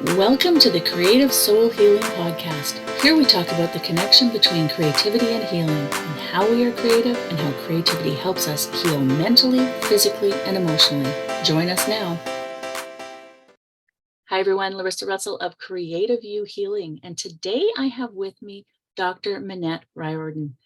Welcome to the Creative Soul Healing Podcast. Here we talk about the connection between creativity and healing, and how we are creative and how creativity helps us heal mentally, physically, and emotionally. Join us now. Hi everyone, Larissa Russell of Creative You Healing, and today I have with me Dr. Minette Riordan.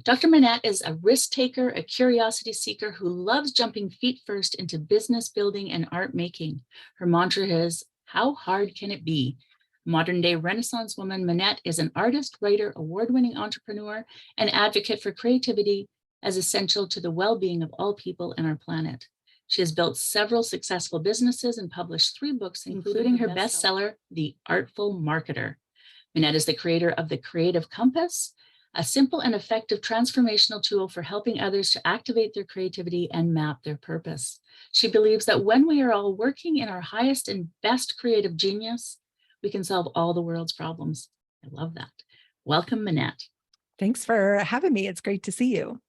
Dr. Minette is a risk taker, a curiosity seeker who loves jumping feet first into business building and art making. Her mantra is, how hard can it be? Modern day Renaissance woman Minette is an artist, writer, award-winning entrepreneur, and advocate for creativity as essential to the well-being of all people on our planet. She has built several successful businesses and published 3 books, including her bestseller, The Artful Marketer. Minette is the creator of the Creative Compass, a simple and effective transformational tool for helping others to activate their creativity and map their purpose. She believes that when we are all working in our highest and best creative genius, we can solve all the world's problems. I love that. Welcome, Minette. Thanks for having me. It's great to see you.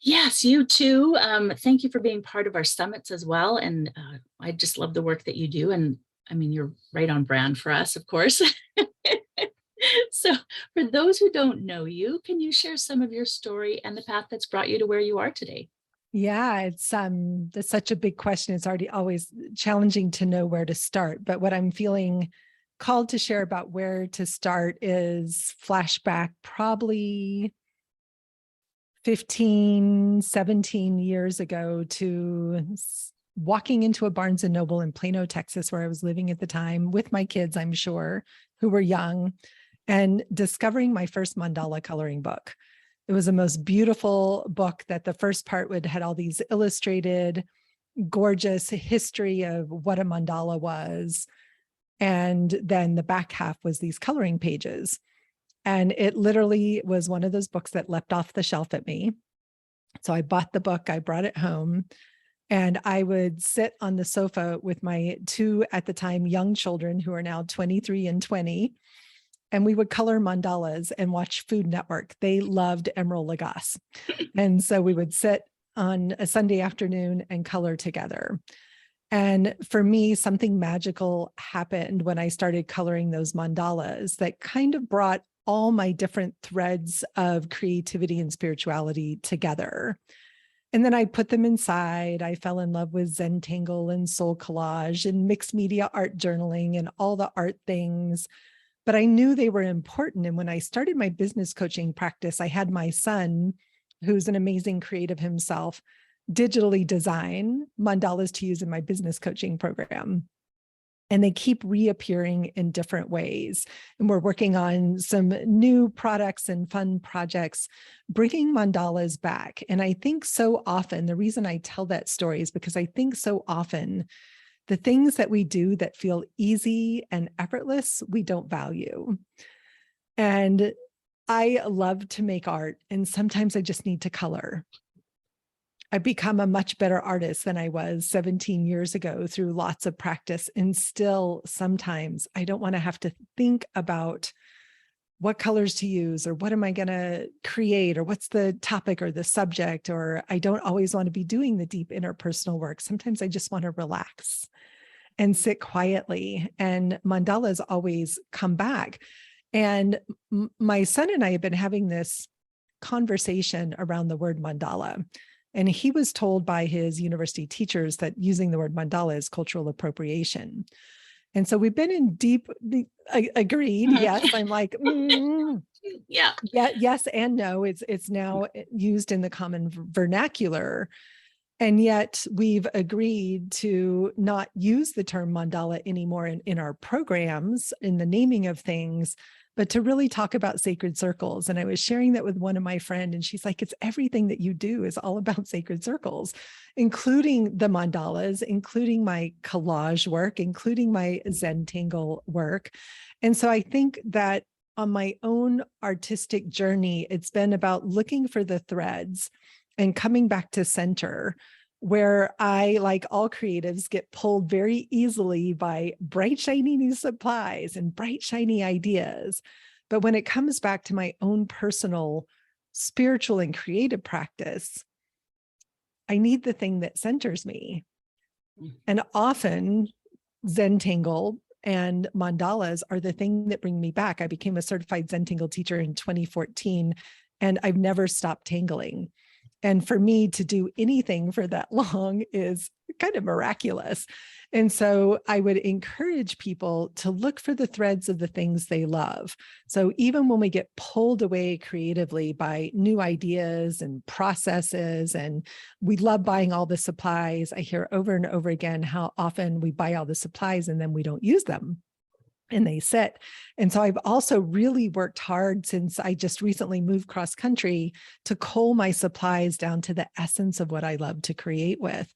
Yes, you too. Thank you for being part of our summits as well. And I just love the work that you do. And I mean, you're right on brand for us, of course. So for those who don't know you, can you share some of your story and the path that's brought you to where you are today? Yeah, that's such a big question. It's always challenging to know where to start. But what I'm feeling called to share about where to start is flashback probably 15, 17 years ago to walking into a Barnes and Noble in Plano, Texas, where I was living at the time with my kids, I'm sure, who were young, and discovering my first mandala coloring book. It was the most beautiful book that the first part had all these illustrated, gorgeous history of what a mandala was. And then the back half was these coloring pages. And it literally was one of those books that leapt off the shelf at me. So I bought the book, I brought it home, and I would sit on the sofa with my 2, at the time, young children who are now 23 and 20. And we would color mandalas and watch Food Network. They loved Emeril Lagasse. And so we would sit on a Sunday afternoon and color together. And for me, something magical happened when I started coloring those mandalas that kind of brought all my different threads of creativity and spirituality together. And then I put them inside. I fell in love with Zentangle and soul collage and mixed media art journaling and all the art things. But I knew they were important. And when I started my business coaching practice, I had my son, who's an amazing creative himself, digitally design mandalas to use in my business coaching program. And they keep reappearing in different ways. And we're working on some new products and fun projects, bringing mandalas back. And I think so often, the reason I tell that story is because I think so often the things that we do that feel easy and effortless, we don't value. And I love to make art, and sometimes I just need to color. I've become a much better artist than I was 17 years ago through lots of practice. And still, sometimes I don't want to have to think about what colors to use or what am I going to create or what's the topic or the subject, or I don't always want to be doing the deep interpersonal work. Sometimes I just want to relax and sit quietly, and mandalas always come back. And my son and I have been having this conversation around the word mandala. And he was told by his university teachers that using the word mandala is cultural appropriation. And so we've been in deep, agreed. Yes. I'm like, yeah, yes and no. It's now used in the common vernacular. And yet we've agreed to not use the term mandala anymore in our programs, in the naming of things, but to really talk about sacred circles. And I was sharing that with one of my friends, and she's like, it's everything that you do is all about sacred circles, including the mandalas, including my collage work, including my Zentangle work. And so I think that on my own artistic journey, it's been about looking for the threads and coming back to center, where I, like all creatives, get pulled very easily by bright, shiny new supplies and bright, shiny ideas. But when it comes back to my own personal spiritual and creative practice, I need the thing that centers me. And often Zentangle and mandalas are the thing that bring me back. I became a certified Zentangle teacher in 2014, and I've never stopped tangling. And for me to do anything for that long is kind of miraculous. And so I would encourage people to look for the threads of the things they love. So even when we get pulled away creatively by new ideas and processes, and we love buying all the supplies, I hear over and over again how often we buy all the supplies and then we don't use them and they sit. And so I've also really worked hard since I just recently moved cross country to cull my supplies down to the essence of what I love to create with.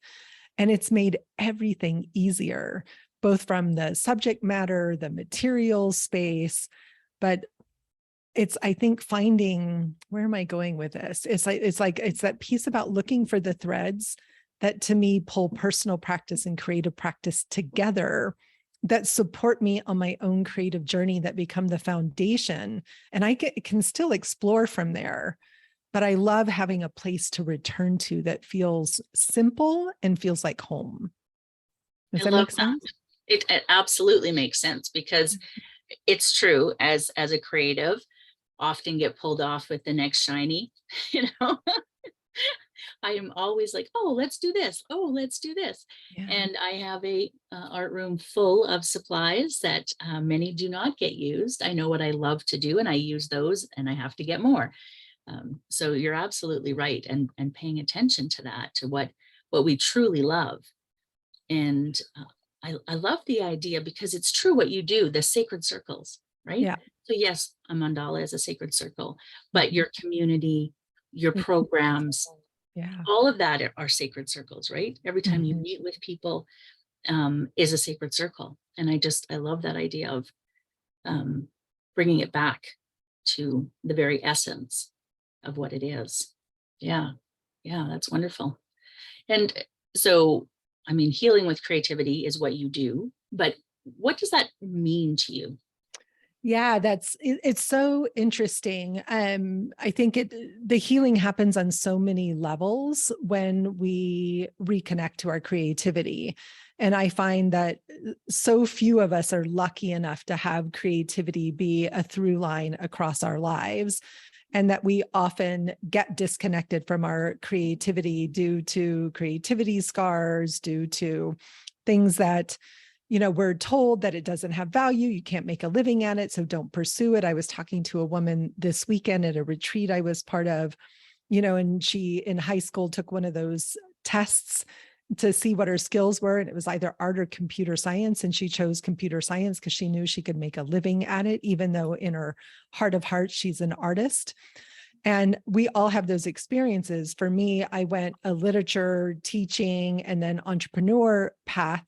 And it's made everything easier, both from the subject matter, the materials space, but it's, I think, finding, where am I going with this? It's that piece about looking for the threads that to me pull personal practice and creative practice together that support me on my own creative journey, that become the foundation. And I can still explore from there, but I love having a place to return to that feels simple and feels like home. Does I that love make that. sense? It absolutely makes sense, because it's true, as a creative, often get pulled off with the next shiny, you know. I am always like, oh, let's do this. Oh, let's do this. Yeah. And I have a art room full of supplies that many do not get used. I know what I love to do and I use those, and I have to get more. So you're absolutely right. And paying attention to that, to what we truly love. And I love the idea, because it's true what you do, the sacred circles, right? Yeah. So yes, a mandala is a sacred circle, but your community, your programs, Yeah. all of that are sacred circles, right? Every time you Mhm. meet with people is a sacred circle. And I love that idea of um, bringing it back to the very essence of what it is. Yeah. Yeah, that's wonderful. And so, I mean, healing with creativity is what you do, but what does that mean to you? Yeah, it's so interesting. I think the healing happens on so many levels when we reconnect to our creativity. And I find that so few of us are lucky enough to have creativity be a through line across our lives, and that we often get disconnected from our creativity due to creativity scars, due to things that, we're told that it doesn't have value. You can't make a living at it, so don't pursue it. I was talking to a woman this weekend at a retreat I was part of, and she in high school took one of those tests to see what her skills were. And it was either art or computer science. And she chose computer science because she knew she could make a living at it, even though in her heart of hearts, she's an artist. And we all have those experiences. For me, I went a literature, teaching, and then entrepreneur path.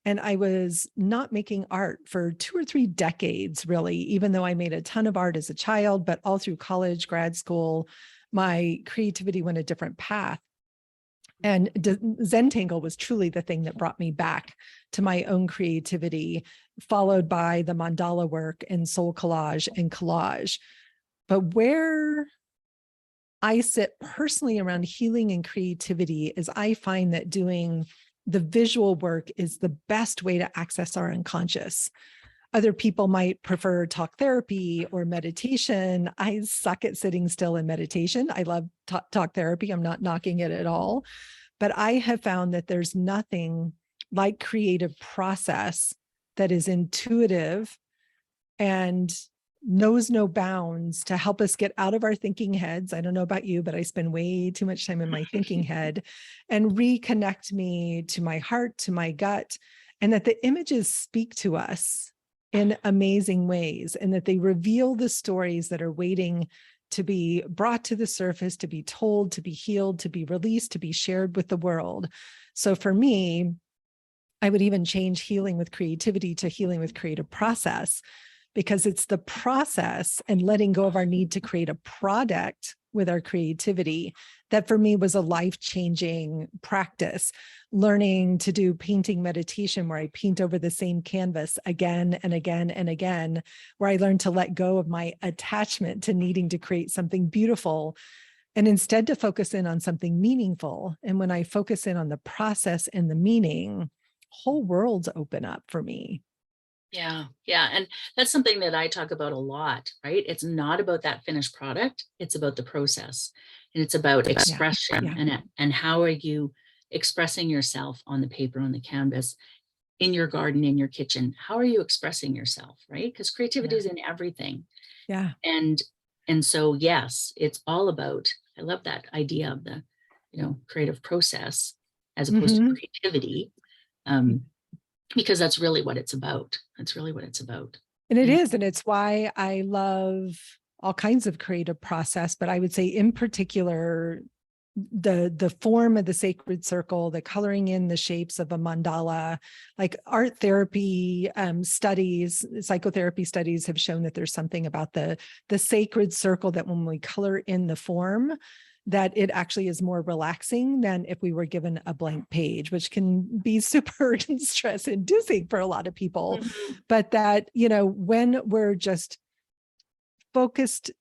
And I was not making art for 2 or 3 decades, really, even though I made a ton of art as a child, but all through college, grad school, my creativity went a different path. And Zentangle was truly the thing that brought me back to my own creativity, followed by the mandala work and soul collage and collage. But where I sit personally around healing and creativity is I find that doing the visual work is the best way to access our unconscious. Other people might prefer talk therapy or meditation. I suck at sitting still in meditation. I love talk therapy. I'm not knocking it at all. But I have found that there's nothing like creative process that is intuitive and knows no bounds to help us get out of our thinking heads. I don't know about you, but I spend way too much time in my thinking head, and reconnect me to my heart, to my gut, and that the images speak to us in amazing ways, and that they reveal the stories that are waiting to be brought to the surface, to be told, to be healed, to be released, to be shared with the world. So for me, I would even change healing with creativity to healing with creative process, because it's the process and letting go of our need to create a product with our creativity that for me was a life-changing practice. Learning to do painting meditation, where I paint over the same canvas again and again and again, where I learned to let go of my attachment to needing to create something beautiful, and instead to focus in on something meaningful. And when I focus in on the process and the meaning, whole worlds open up for me. Yeah. Yeah. And that's something that I talk about a lot, right? It's not about that finished product. It's about the process, and it's about Yeah. expression, Yeah. and how are you expressing yourself on the paper, on the canvas, in your garden, in your kitchen? How are you expressing yourself, right? Because creativity Yeah. is in everything. Yeah. And so yes, it's all about, I love that idea of the, creative process as opposed to Hmm. creativity. Um, because that's really what it's about. That's really what it's about. And it Yeah. is. And it's why I love all kinds of creative process, but I would say in particular, the form of the sacred circle, the coloring in the shapes of a mandala, like art therapy studies, psychotherapy studies have shown that there's something about the sacred circle that when we color in the form, that it actually is more relaxing than if we were given a blank page, which can be super stress inducing for a lot of people. Mhm. But that, when we're just focused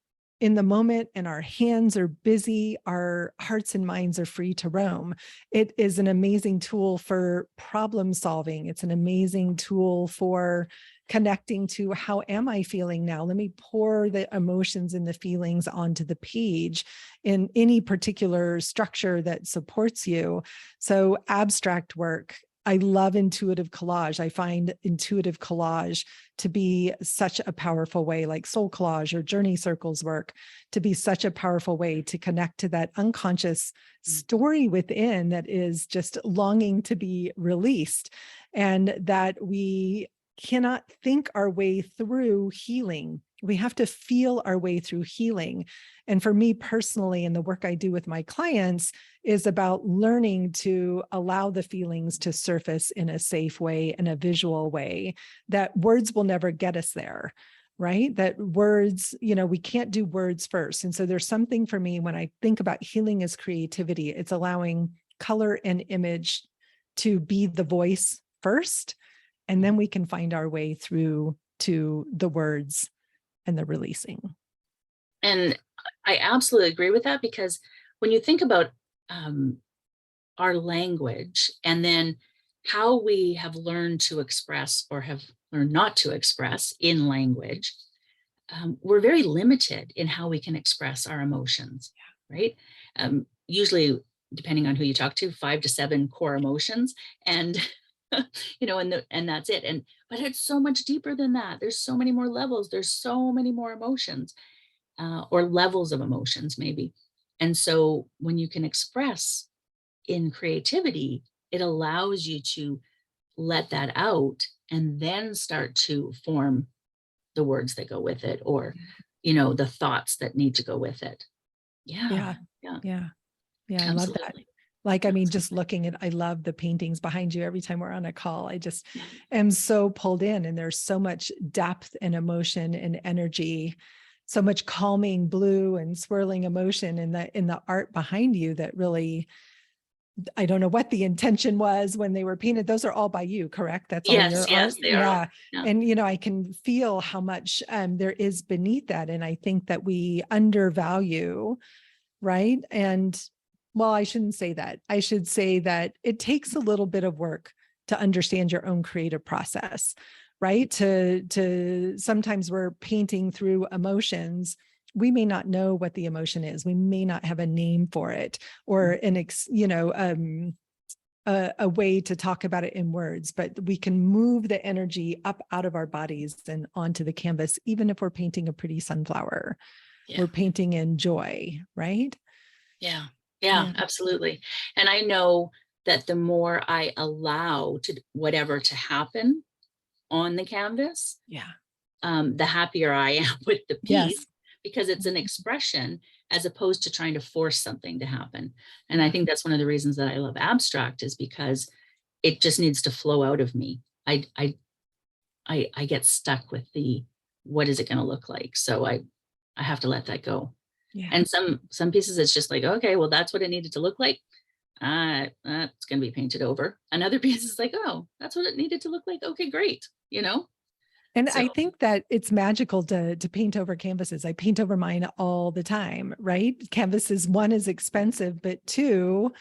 in the moment and our hands are busy, our hearts and minds are free to roam. It is an amazing tool for problem solving. It's an amazing tool for connecting to how am I feeling now? Let me pour the emotions and the feelings onto the page in any particular structure that supports you. So abstract work. I love intuitive collage. I find intuitive collage to be such a powerful way, like soul collage or journey circles work, to be such a powerful way to connect to that unconscious story within that is just longing to be released, and that we cannot think our way through healing. We have to feel our way through healing. And for me personally, and the work I do with my clients is about learning to allow the feelings to surface in a safe way, in a visual way, that words will never get us there, right? That words, we can't do words first. And so there's something for me when I think about healing as creativity, it's allowing color and image to be the voice first, and then we can find our way through to the words and the releasing. And I absolutely agree with that, because when you think about um, our language, and then how we have learned to express or have learned not to express in language, we're very limited in how we can express our emotions, right? Usually, depending on who you talk to, 5 to 7 core emotions, and and that's it. But it's so much deeper than that. There's so many more levels. There's so many more emotions, or levels of emotions, maybe. And so when you can express in creativity, it allows you to let that out and then start to form the words that go with it, or the thoughts that need to go with it. Yeah. Yeah. Yeah. Yeah. Yeah. I love that. Absolutely. Like, I mean, just Absolutely. looking at, I love the paintings behind you every time we're on a call. I just Yeah. am so pulled in, and there's so much depth and emotion and energy, so much calming blue and swirling emotion in the art behind you that really, I don't know what the intention was when they were painted. Those are all by you, correct? That's all Yes, your art. yes, they are all. Yeah. Yeah. And, I can feel how much there is beneath that. And I think that we undervalue, right? And well, I shouldn't say that. I should say that it takes a little bit of work to understand your own creative process, right? To sometimes we're painting through emotions. We may not know what the emotion is. We may not have a name for it, or a way to talk about it in words, but we can move the energy up out of our bodies and onto the canvas, even if we're painting a pretty sunflower. Yeah. We're painting in joy, right? Yeah. Yeah, Yeah. absolutely. And I know that the more I allow to whatever to happen on the canvas, Yeah. the happier I am with the piece, Yes. because it's an expression as opposed to trying to force something to happen. And I Yeah. think that's one of the reasons that I love abstract, is because it just needs to flow out of me. I get stuck with the, what is it going to look like? So I have to let that go. Yeah. And some pieces, it's just like, okay, well, that's what it needed to look like. It's going to be painted over. Another piece is like, oh, that's what it needed to look like. Okay, great. And So I think that it's magical to paint over canvases. I paint over mine all the time, right? Canvases, one, is expensive, but two,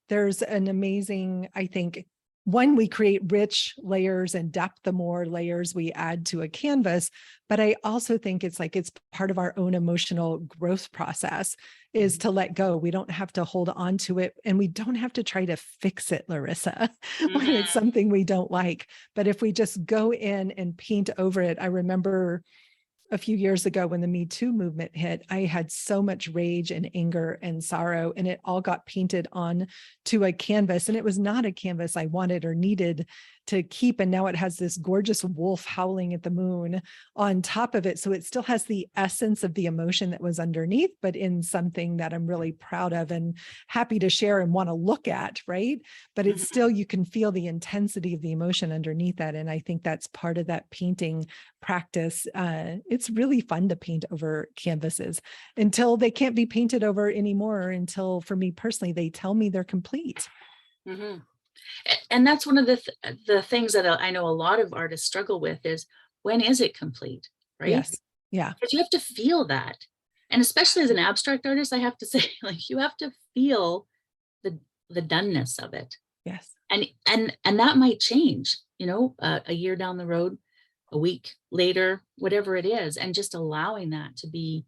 there's an amazing, I think, one, we create rich layers and depth the more layers we add to a canvas. But I also think it's part of our own emotional growth process is to let go. We don't have to hold on to it, and we don't have to try to fix it, Larissa, when it's Mhm. something we don't like. But if we just go in and paint over it, I remember a few years ago when the Me Too movement hit, I had so much rage and anger and sorrow, and it all got painted on to a canvas. And it was not a canvas I wanted or needed to keep. And now it has this gorgeous wolf howling at the moon on top of it. So it still has the essence of the emotion that was underneath, but in something that I'm really proud of and happy to share and want to look at, right? But it's Mhm. still, you can feel the intensity of the emotion underneath that. And I think that's part of that painting practice. It's really fun to paint over canvases until they can't be painted over anymore, or until, for me personally, they tell me they're complete. Mhm. And that's one of the things that I know a lot of artists struggle with is, when is it complete, right? Yes. Yeah. Because you have to feel that. And especially as an abstract artist, I have to say, like, you have to feel the the doneness of it. Yes. And that might change, a year down the road, a week later, whatever it is, and just allowing that to be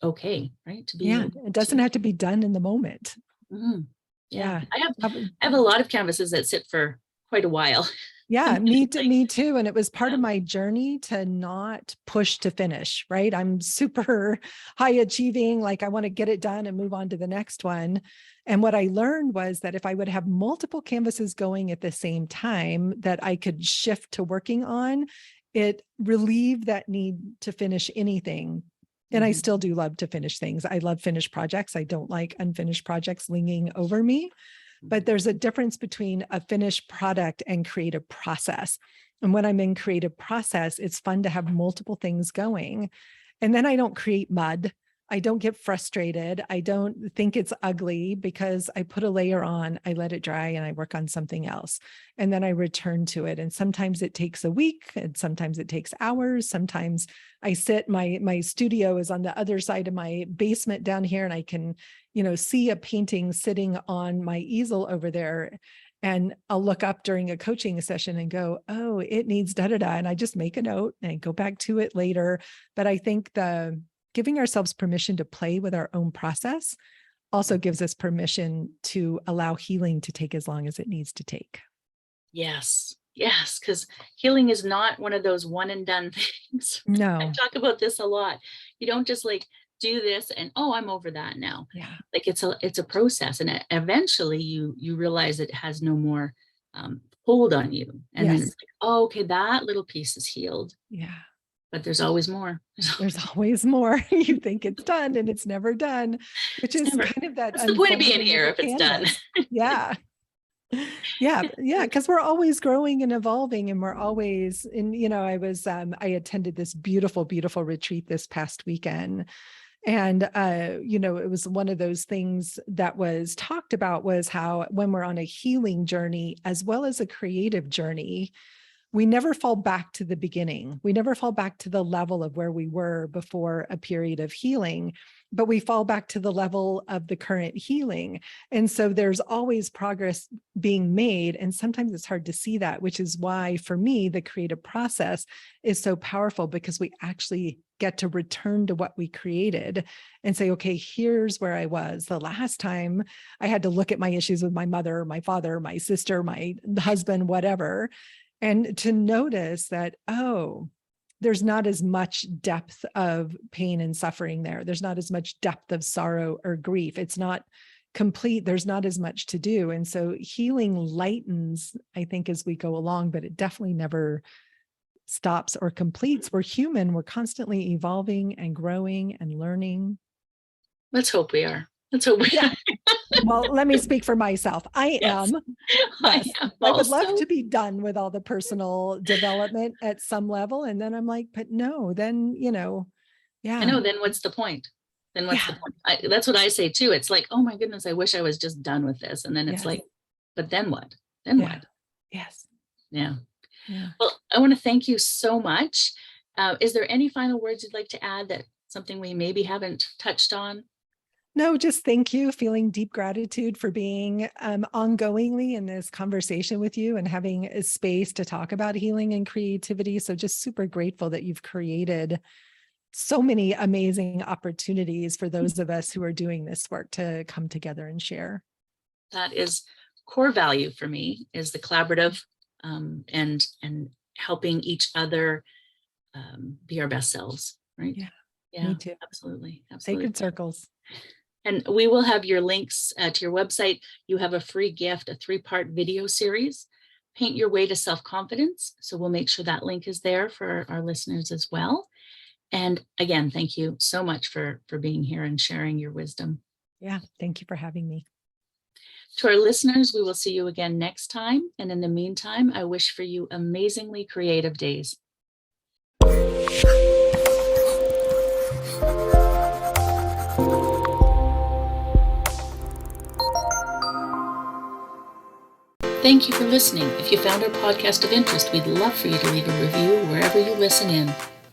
okay, right? To be Yeah. able It doesn't to. have to be done in the moment. Mhm. Yeah. Yeah. I have How- I have a lot of canvases that sit for quite a while. Yeah, I'm just like, me too. And it was part yeah. of my journey to not push to finish, right? I'm super high achieving, like I want to get it done and move on to the next one. And what I learned was that if I would have multiple canvases going at the same time that I could shift to working on, it relieved that need to finish anything. And I Mhm. still do love to finish things. I love finished projects. I don't like unfinished projects lingering over me. But there's a difference between a finished product and creative process. And when I'm in creative process, it's fun to have multiple things going. And then I don't create mud. I don't get frustrated. I don't think it's ugly because I put a layer on, I let it dry, and I work on something else. And then I return to it. And sometimes it takes a week, and sometimes it takes hours. Sometimes I sit, my studio is on the other side of my basement down here, and I can, see a painting sitting on my easel over there. And I'll look up during a coaching session and go, oh, it needs da da da. And I just make a note and go back to it later. But I think the giving ourselves permission to play with our own process also gives us permission to allow healing to take as long as it needs to take. Yes. Yes, because healing is not one of those one and done things. I No. talk about this a lot. You don't just like do this and, oh, I'm over that now. Yeah. Like, it's a process, and eventually you realize it has no more hold on you, and then it's Yes. like, oh, okay, that little piece is healed, Yeah. but there's always more. There's always more. You think it's done and it's never done, which It's is never. kind of that What's the point of being unfolding of here the if it's done? canvas. Yeah. Yeah. Yeah. Because we're always growing and evolving, and we're always in, I attended this beautiful, beautiful retreat this past weekend. And, it was one of those things that was talked about was how when we're on a healing journey, as well as a creative journey, we never fall back to the beginning. We never fall back to the level of where we were before a period of healing, but we fall back to the level of the current healing. And so there's always progress being made. And sometimes it's hard to see that, which is why for me, the creative process is so powerful, because we actually get to return to what we created and say, okay, here's where I was the last time I had to look at my issues with my mother, my father, my sister, my husband, whatever. And to notice that, oh, there's not as much depth of pain and suffering there. There's not as much depth of sorrow or grief. It's not complete. There's not as much to do. And so healing lightens, I think, as we go along, but it definitely never stops or completes. We're human. We're constantly evolving and growing and learning. Let's hope we are. Let's hope we Yeah. are. Well, let me speak for myself. I Yes, am. I Yes. am I would love also. to be done with all the personal development at some level. And then I'm like, but no, then, I yeah, know, then what's the point? Then what's the yeah, point? That's what I say too. It's like, oh my goodness, I wish I was just done with this. And then it's yes, like, but then what? Then yeah, what? yes, Yeah. yeah. Well, I want to thank you so much. Is there any final words you'd like to add, that something we maybe haven't touched on? No, just thank you. Feeling deep gratitude for being ongoingly in this conversation with you and having a space to talk about healing and creativity. So just super grateful that you've created so many amazing opportunities for those of us who are doing this work to come together and share. That is core value for me, is the collaborative and helping each other be our best selves, right? Yeah, Yeah, me too. absolutely. Sacred circles. And we will have your links to your website. You have a free gift, a 3-part video series, Paint Your Way to Self-Confidence. So we'll make sure that link is there for our listeners as well. And again, thank you so much for being here and sharing your wisdom. Yeah, thank you for having me. To our listeners, we will see you again next time. And in the meantime, I wish for you amazingly creative days. Thank you for listening. If you found our podcast of interest, we'd love for you to leave a review wherever you listen in.